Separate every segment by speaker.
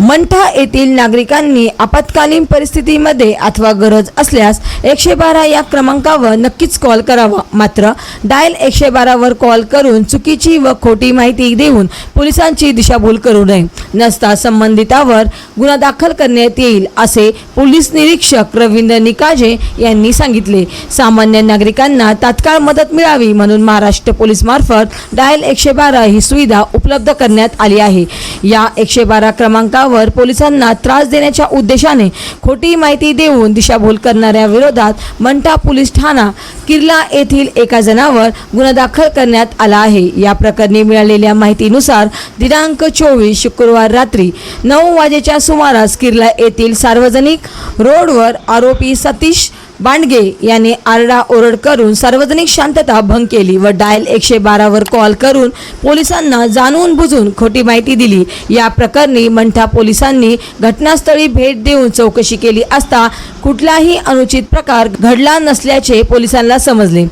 Speaker 1: मंठा येथील नागरिकांनी आपत्कालीन परिस्थितीमध्ये अथवा गरज असल्यास 112 या क्रमांकावर नक्कीच कॉल करावा। मात्र डायल 112 वर कॉल करून चुकीची व खोटी माहिती देऊन पोलिसांची दिशाभूल करू नये, नसता संबंधितावर गुन्हा दाखल करण्यात येईल, असे पोलीस निरीक्षक रवींद्र निकाजे यांनी सांगितले। सामान्य नागरिकांना तात्काळ मदत मिळावी म्हणून महाराष्ट्र पोलीस मार्फत डायल 112 ही सुविधा उपलब्ध करण्यात आली आहे। या 112 क्रमांकावर पोलिसांना त्रास देण्याच्या उद्देशाने खोटी माहिती देऊन दिशाभूल करणाऱ्या विरोधात मंठा पोलीस ठाणा किर्ला येथील एका जणावर गुन्हा दाखल करण्यात आला आहे। या प्रकरणी मिळालेल्या माहितीनुसार दिनांक 24 शुक्रवार रात्री 9 वाजेच्या सुमारास किर्ला येथील सार्वजनिक रोडवर आरोपी सतीश बांडगे याने आरडाओरड करून सार्वजनिक शांतता भंग केली व डायल 112 वर कॉल करून पोलिसांना जाणून बुजून खोटी माहिती दिली। या प्रकरणी मंठा पोलिसांनी घटनास्थळी भेट देऊन चौकशी केली असता कुठलाही अनुचित प्रकार घडला नसल्याचे पोलिसांना समजले।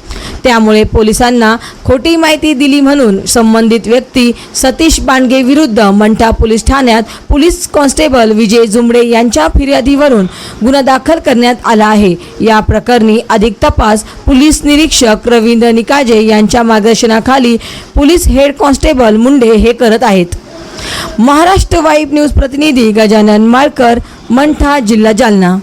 Speaker 1: त्यामुळे पोलिसांना खोटी माहिती दिली म्हणून संबंधित व्यक्ती सतीश बांडगे विरुद्ध मंठा पोलीस ठाण्यात पोलीस कॉन्स्टेबल विजय जुमडे यांच्या फिर्यादीवरून गुन्हा दाखल करण्यात आला आहे। या प्रकरणी अधिक तपास पोलीस निरीक्षक रवींद्र निकाजे यांच्या मार्गदर्शनाखाली पोलीस हेड कॉन्स्टेबल मुंडे हे करत आहेत। महाराष्ट्र वाईब न्यूज प्रतिनिधी गजानन माळकर, मंठा, जिल्हा जालना।